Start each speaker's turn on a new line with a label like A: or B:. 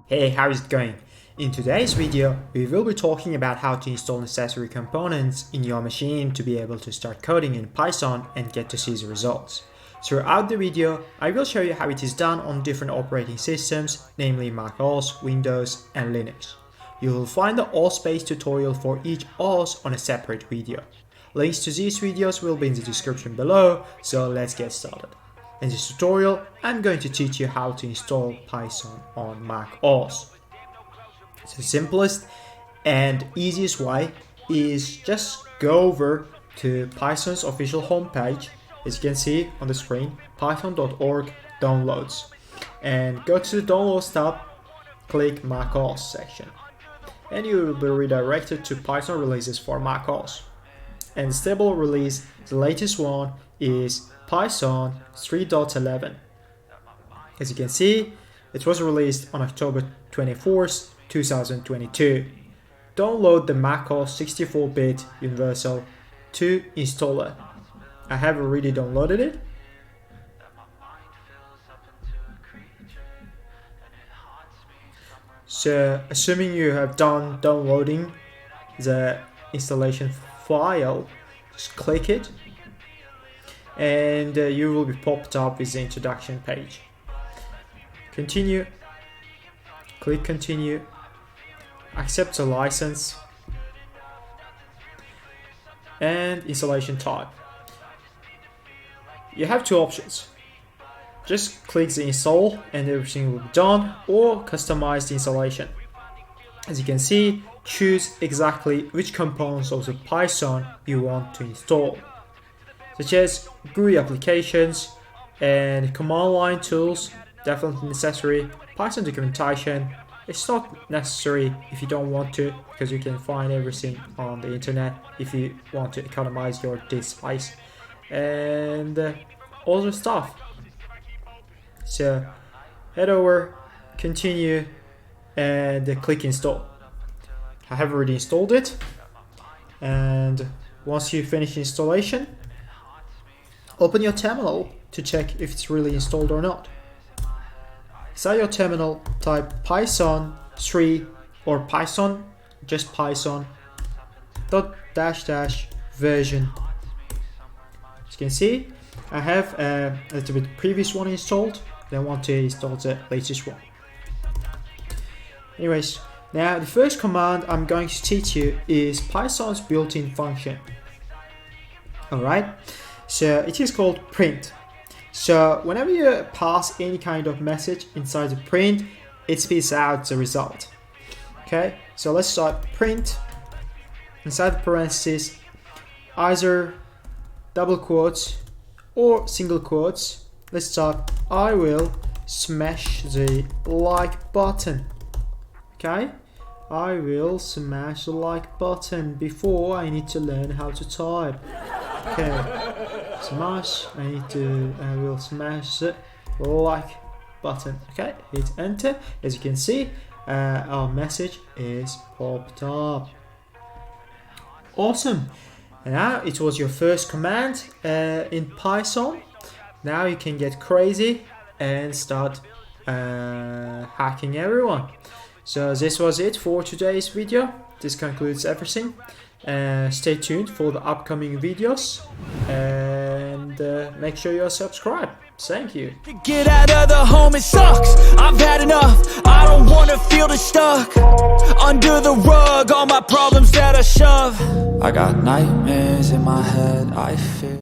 A: Hey, how is it going? In today's video, we will be talking about how to install necessary components in your machine to be able to start coding in Python and get to see the results. Throughout the video, I will show you how it is done on different operating systems, namely macOS, Windows, and Linux. You will find the OS-based tutorial for each OS on a separate video. Links to these videos will be in the description below, so let's get started. In this tutorial, I'm going to teach you how to install Python on macOS. The simplest and easiest way is just go over to Python's official homepage, as you can see on the screen, python.org downloads, and go to the downloads tab, click macOS section, and you will be redirected to Python releases for macOS. And the stable release, the latest one, is Python 3.11. As you can see, it was released on October 24th, 2022. Download the macOS 64-bit Universal 2 installer. I have already downloaded it. So, assuming you have done downloading the installation file, just click it, and you will be popped up with the introduction page. Continue, click continue, accept the license, and installation type. You have two options. Just click the install and everything will be done, or customize the installation. As you can see, choose exactly which components of the Python you want to install, such as GUI applications and command line tools, definitely necessary. Python documentation, it's not necessary if you don't want to, because you can find everything on the internet if you want to economize your disk space, and other stuff. So head over, continue, and click install. I have already installed it, and once you finish installation, open your terminal to check if it's really installed or not. Inside your terminal, type Python 3 or Python, just Python --version. As you can see, I have a little bit previous one installed, then I want to install the latest one. Anyways, now the first command I'm going to teach you is Python's built-in function. Alright, so it is called print. So whenever you pass any kind of message inside the print, it spits out the result. Okay, so let's start print inside the parentheses, either double quotes or single quotes. Let's start, I will smash the like button. Okay, I will smash the like button before I need to learn how to type. Okay, smash, I will smash the like button. Okay, hit enter. As you can see, our message is popped up. Awesome. Now it was your first command in Python. Now you can get crazy and start hacking everyone. So this was it for today's video. This concludes everything. Stay tuned for the upcoming videos, and make sure you're subscribed. Thank you.
B: Get out of the home, it sucks. I've had enough. I don't wanna feel stuck under the rug, all my problems that I shove. I got nightmares in my head, I fear